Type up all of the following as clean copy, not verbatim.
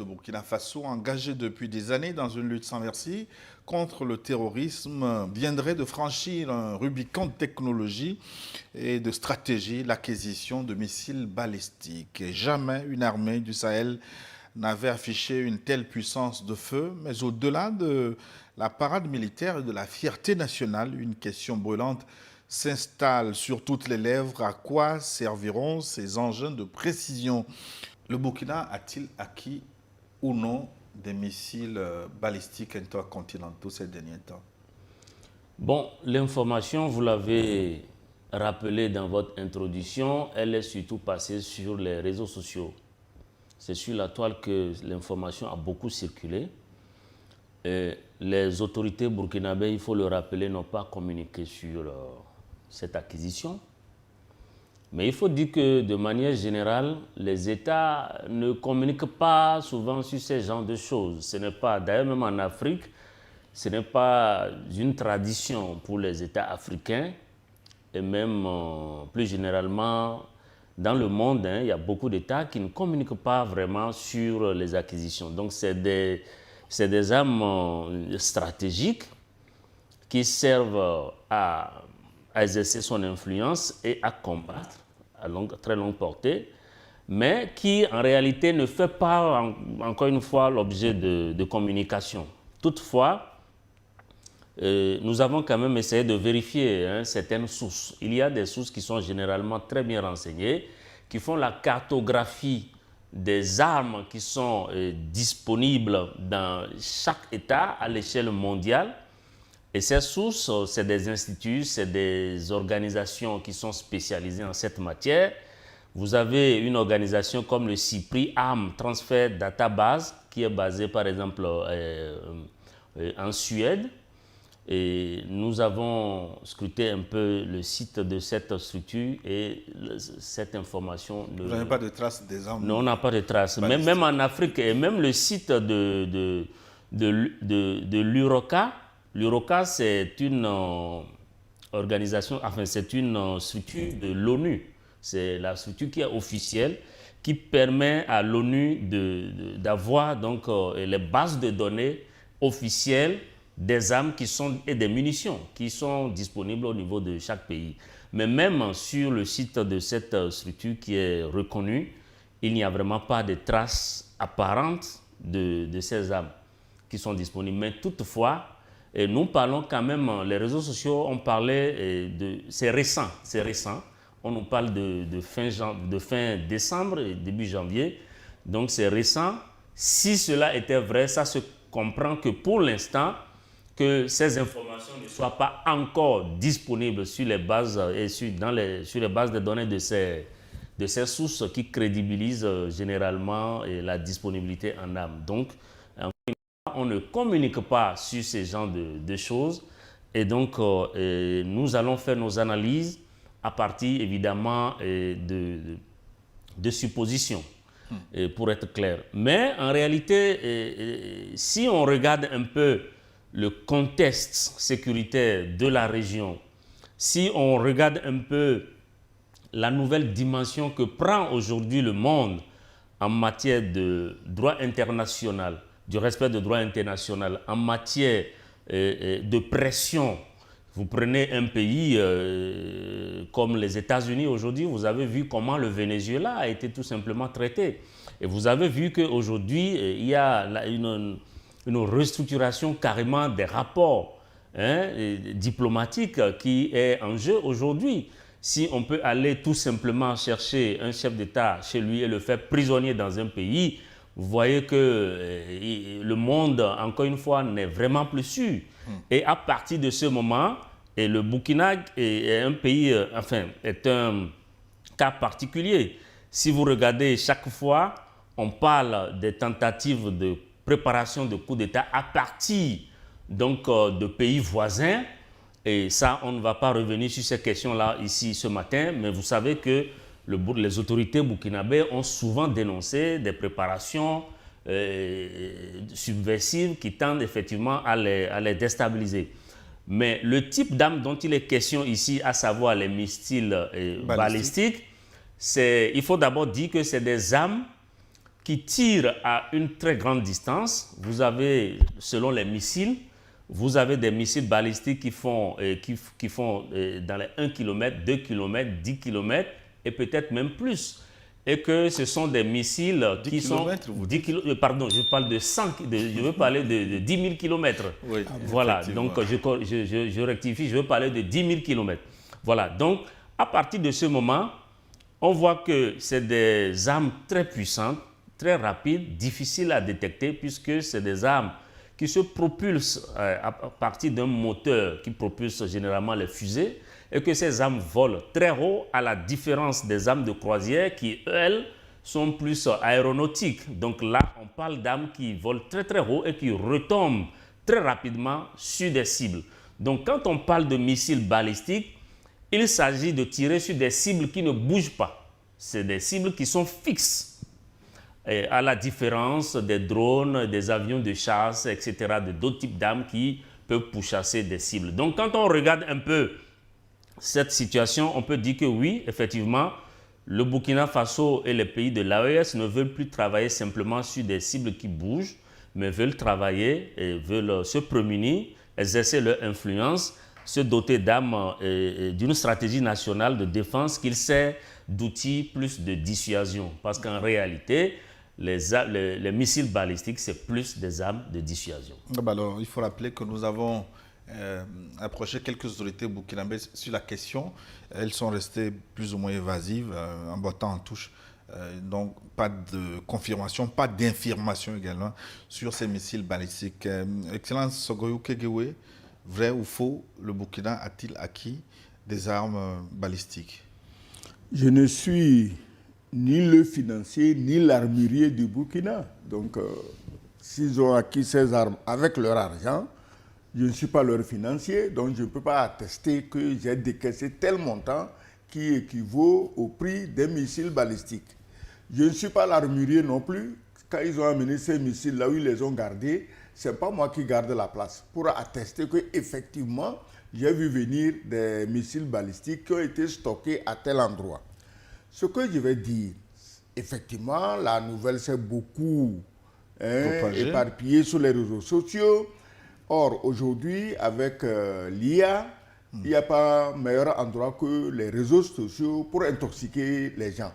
le Burkina Faso, engagé depuis des années dans une lutte sans merci contre le terrorisme, viendrait de franchir un Rubicon de technologie et de stratégie, l'acquisition de missiles balistiques. Et jamais une armée du Sahel n'avait affiché une telle puissance de feu, mais au-delà de la parade militaire et de la fierté nationale, une question brûlante s'installe sur toutes les lèvres. À quoi serviront ces engins de précision? Le Burkina a-t-il acquis ou non des missiles balistiques intercontinentaux ces derniers temps? Bon, l'information, vous l'avez rappelé dans votre introduction, elle est surtout passée sur les réseaux sociaux. C'est sur la toile que l'information a beaucoup circulé. Et les autorités burkinabées, il faut le rappeler, n'ont pas communiqué sur cette acquisition. Mais il faut dire que de manière générale, les États ne communiquent pas souvent sur ce genre de choses. Ce n'est pas, d'ailleurs même en Afrique, ce n'est pas une tradition pour les États africains et même plus généralement dans le monde, il y a beaucoup d'États qui ne communiquent pas vraiment sur les acquisitions. Donc c'est des armes stratégiques qui servent à exercer son influence et à combattre à très longue portée, mais qui en réalité ne fait pas, encore une fois, l'objet de communication. Toutefois, nous avons quand même essayé de vérifier certaines sources. Il y a des sources qui sont généralement très bien renseignées, qui font la cartographie des armes qui sont disponibles dans chaque État à l'échelle mondiale. Et ces sources, c'est des instituts, c'est des organisations qui sont spécialisées en cette matière. Vous avez une organisation comme le CIPRI, Arm Transfer Database, qui est basée par exemple en Suède. Et nous avons scruté un peu le site de cette structure et cette information... Vous n'avez pas de traces des armes? Non, on n'a pas de traces. Même en Afrique, et même le site de l'UROCA. L'UROCA, c'est une organisation, enfin c'est une structure de l'ONU. C'est la structure qui est officielle, qui permet à l'ONU d'avoir donc les bases de données officielles des armes et des munitions qui sont disponibles au niveau de chaque pays. Mais même sur le site de cette structure qui est reconnue, il n'y a vraiment pas de traces apparentes de ces armes qui sont disponibles. Mais toutefois, nous parlons quand même, les réseaux sociaux ont parlé c'est récent. On nous parle de fin décembre et début janvier. Donc c'est récent. Si cela était vrai, ça se comprend que pour l'instant, que ces informations ne soient pas encore disponibles sur les bases et sur les bases de données de ces sources qui crédibilisent généralement la disponibilité en armes. Donc, on ne communique pas sur ces genres de choses et donc nous allons faire nos analyses à partir évidemment de suppositions, pour être clair. Mais en réalité, si on regarde un peu le contexte sécuritaire de la région, si on regarde un peu la nouvelle dimension que prend aujourd'hui le monde en matière de droit international, du respect du droit international, en matière de pression. Vous prenez un pays comme les États-Unis aujourd'hui, vous avez vu comment le Venezuela a été tout simplement traité. Et vous avez vu qu'aujourd'hui, il y a une restructuration carrément des rapports diplomatiques qui est en jeu aujourd'hui. Si on peut aller tout simplement chercher un chef d'État chez lui et le faire prisonnier dans un pays, vous voyez que le monde, encore une fois, n'est vraiment plus sûr. Et à partir de ce moment, et le Burkina est un pays, est un cas particulier. Si vous regardez chaque fois, on parle des tentatives de préparation de coups d'État à partir donc, de pays voisins. Et ça, on ne va pas revenir sur ces questions-là ici ce matin, mais vous savez que les autorités burkinabées ont souvent dénoncé des préparations subversives qui tendent effectivement à les déstabiliser. Mais le type d'armes dont il est question ici, à savoir les missiles balistiques, il faut d'abord dire que c'est des armes qui tirent à une très grande distance. Vous avez, selon les missiles, vous avez des missiles balistiques qui font dans les 1 km, 2 km, 10 km et peut-être même plus. Et que ce sont des missiles qui sont... 10 km, pardon, je parle de 100, je veux parler de 10 000 km. Oui, voilà, donc je rectifie, je veux parler de 10 000 km. Voilà, donc à partir de ce moment, on voit que c'est des armes très puissantes, très rapides, difficiles à détecter puisque c'est des armes qui se propulsent à partir d'un moteur qui propulse généralement les fusées et que ces armes volent très haut à la différence des armes de croisière qui, elles, sont plus aéronautiques. Donc là, on parle d'armes qui volent très très haut et qui retombent très rapidement sur des cibles. Donc quand on parle de missiles balistiques, il s'agit de tirer sur des cibles qui ne bougent pas. C'est des cibles qui sont fixes. Et à la différence des drones, des avions de chasse, etc., de d'autres types d'armes qui peuvent pourchasser des cibles. Donc quand on regarde un peu cette situation, on peut dire que oui, effectivement, le Burkina Faso et les pays de l'AES ne veulent plus travailler simplement sur des cibles qui bougent, mais veulent travailler et veulent se prémunir, exercer leur influence, se doter d'armes et d'une stratégie nationale de défense qu'il sert d'outils plus de dissuasion. Parce qu'en réalité, les missiles balistiques, c'est plus des armes de dissuasion. Alors, il faut rappeler que nous avons approché quelques autorités burkinabèses sur la question. Elles sont restées plus ou moins évasives, en bottant en touche. Donc, pas de confirmation, pas d'information également sur ces missiles balistiques. Excellence Sogoyou Kegewe, vrai ou faux, le Burkina a-t-il acquis des armes balistiques? Je ne suis ni le financier, ni l'armurier du Burkina. Donc, s'ils ont acquis ces armes avec leur argent, je ne suis pas leur financier, donc je ne peux pas attester que j'ai décaissé tel montant qui équivaut au prix des missiles balistiques. Je ne suis pas l'armurier non plus. Quand ils ont amené ces missiles là où ils les ont gardés, ce n'est pas moi qui garde la place pour attester qu'effectivement, j'ai vu venir des missiles balistiques qui ont été stockés à tel endroit. Ce que je vais dire, effectivement, la nouvelle s'est beaucoup éparpillée sur les réseaux sociaux. Or, aujourd'hui, avec l'IA, il n'y a pas meilleur endroit que les réseaux sociaux pour intoxiquer les gens.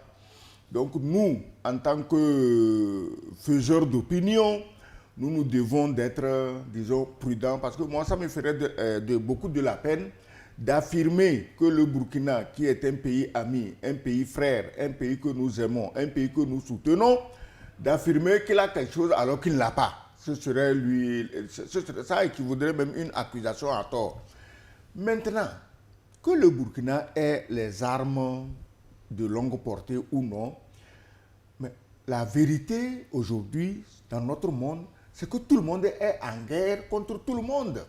Donc, nous, en tant que faiseurs d'opinion, nous devons d'être, disons, prudents, parce que moi, ça me ferait beaucoup de la peine d'affirmer que le Burkina, qui est un pays ami, un pays frère, un pays que nous aimons, un pays que nous soutenons, d'affirmer qu'il a quelque chose alors qu'il ne l'a pas. Ce serait ça équivaudrait même une accusation à tort. Maintenant, que le Burkina ait les armes de longue portée ou non, mais la vérité aujourd'hui, dans notre monde, c'est que tout le monde est en guerre contre tout le monde.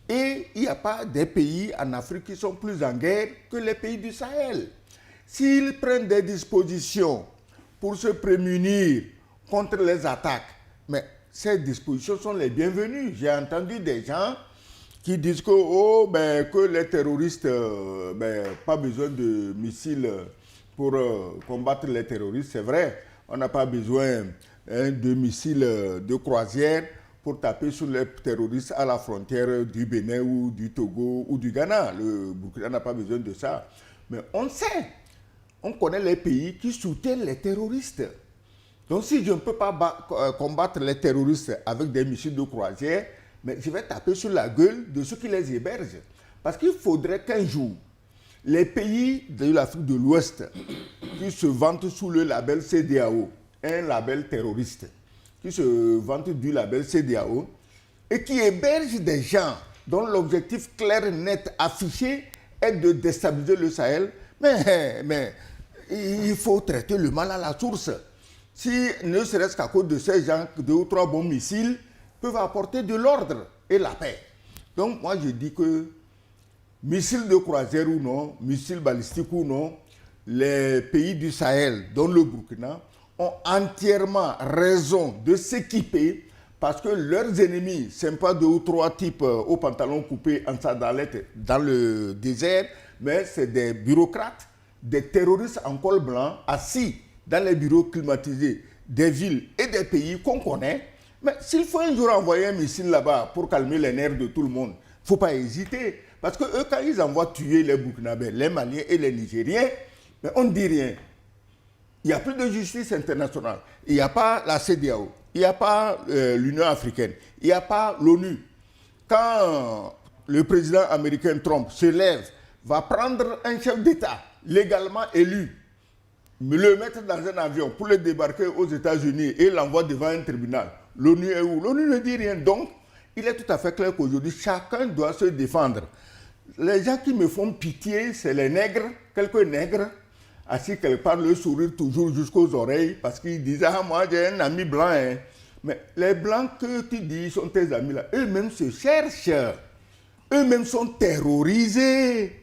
Et il n'y a pas des pays en Afrique qui sont plus en guerre que les pays du Sahel. S'ils prennent des dispositions pour se prémunir contre les attaques, mais ces dispositions sont les bienvenues. J'ai entendu des gens qui disent que les terroristes, pas besoin de missiles pour combattre les terroristes. C'est vrai, on n'a pas besoin de missiles de croisière pour taper sur les terroristes à la frontière du Bénin ou du Togo ou du Ghana. Le Burkina n'a pas besoin de ça. Mais on sait, on connaît les pays qui soutiennent les terroristes. Donc si je ne peux pas combattre les terroristes avec des missiles de croisière, mais je vais taper sur la gueule de ceux qui les hébergent. Parce qu'il faudrait qu'un jour, les pays de l'Afrique de l'Ouest qui se vantent sous le label CEDEAO, un label terroriste, qui se vantent du label CEDEAO et qui hébergent des gens dont l'objectif clair et net affiché est de déstabiliser le Sahel, mais il faut traiter le mal à la source. Si, ne serait-ce qu'à cause de ces gens, 2 ou 3 bons missiles peuvent apporter de l'ordre et la paix. Donc moi je dis que, missiles de croisière ou non, missiles balistiques ou non, les pays du Sahel, dont le Burkina, ont entièrement raison de s'équiper parce que leurs ennemis, ce n'est pas 2 ou 3 types aux pantalons coupés en sandalettes dans le désert, mais c'est des bureaucrates, des terroristes en col blanc assis dans les bureaux climatisés des villes et des pays qu'on connaît. Mais s'il faut un jour envoyer un missile là-bas pour calmer les nerfs de tout le monde, il ne faut pas hésiter. Parce que eux, quand ils envoient tuer les Burkinabés, les Maliens et les Nigériens, mais on ne dit rien. Il n'y a plus de justice internationale. Il n'y a pas la CEDEAO. Il n'y a pas l'Union africaine. Il n'y a pas l'ONU. Quand le président américain Trump se lève, va prendre un chef d'État légalement élu, le mettre dans un avion pour le débarquer aux États-Unis et l'envoie devant un tribunal, l'ONU est où? L'ONU ne dit rien. Donc, il est tout à fait clair qu'aujourd'hui, chacun doit se défendre. Les gens qui me font pitié, c'est les nègres, quelques nègres, assis quelque part, le sourire toujours jusqu'aux oreilles, parce qu'ils disent « Ah, moi j'ai un ami blanc. Hein. » Mais les blancs que tu dis sont tes amis là, eux-mêmes se cherchent. Eux-mêmes sont terrorisés.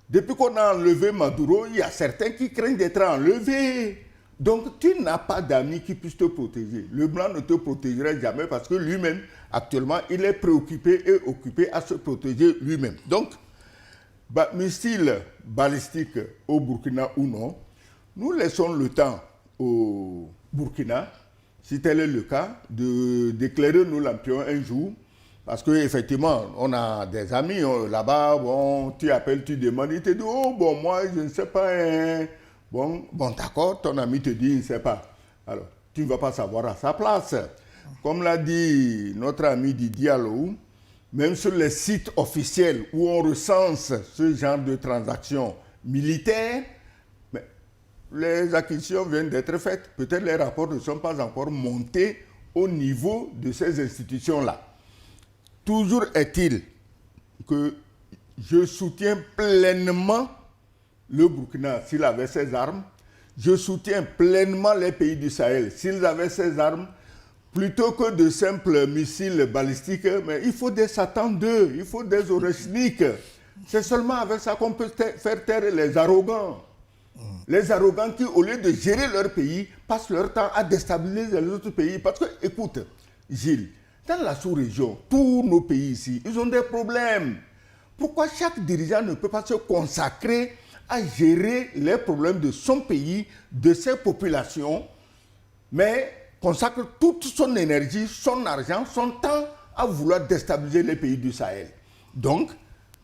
Depuis qu'on a enlevé Maduro, il y a certains qui craignent d'être enlevés. Donc, tu n'as pas d'amis qui puissent te protéger. Le blanc ne te protégerait jamais parce que lui-même, actuellement, il est préoccupé et occupé à se protéger lui-même. Donc, missile balistique au Burkina ou non, nous laissons le temps au Burkina, si tel est le cas, d'éclairer nos lampions un jour. Parce qu'effectivement, on a des amis là-bas, bon, tu appelles, tu demandes, il te dit, oh, bon, moi, je ne sais pas. Hein. Bon, d'accord, ton ami te dit, il ne sait pas. Alors, tu ne vas pas savoir à sa place. Comme l'a dit notre ami Didier Alou, même sur les sites officiels où on recense ce genre de transactions militaires, mais les acquisitions viennent d'être faites. Peut-être les rapports ne sont pas encore montés au niveau de ces institutions-là. Toujours est-il que je soutiens pleinement le Burkina s'il avait ses armes. Je soutiens pleinement les pays du Sahel s'ils avaient ses armes. Plutôt que de simples missiles balistiques, mais il faut des Satan 2, il faut des Oreshnik. C'est seulement avec ça qu'on peut faire taire les arrogants. Les arrogants qui, au lieu de gérer leur pays, passent leur temps à déstabiliser les autres pays. Parce que, écoute, Gilles, dans la sous-région, tous nos pays ici, ils ont des problèmes. Pourquoi chaque dirigeant ne peut pas se consacrer à gérer les problèmes de son pays, de ses populations, mais consacre toute son énergie, son argent, son temps à vouloir déstabiliser les pays du Sahel. Donc,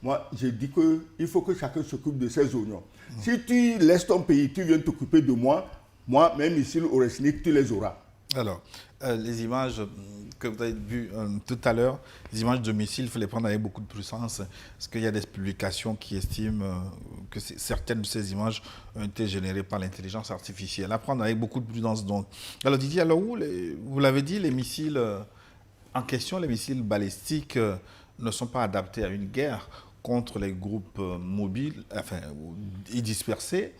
moi, je dis qu'il faut que chacun s'occupe de ses oignons. Si tu laisses ton pays, tu viens t'occuper de moi, même ici, au Resnik, tu les auras. Alors, les images que vous avez vues tout à l'heure, les images de missiles, il faut les prendre avec beaucoup de prudence, parce qu'il y a des publications qui estiment que certaines de ces images ont été générées par l'intelligence artificielle. À prendre avec beaucoup de prudence, donc. Alors, Didier, alors vous l'avez dit, les missiles en question, les missiles balistiques ne sont pas adaptés à une guerre contre les groupes mobiles, enfin, et dispersés.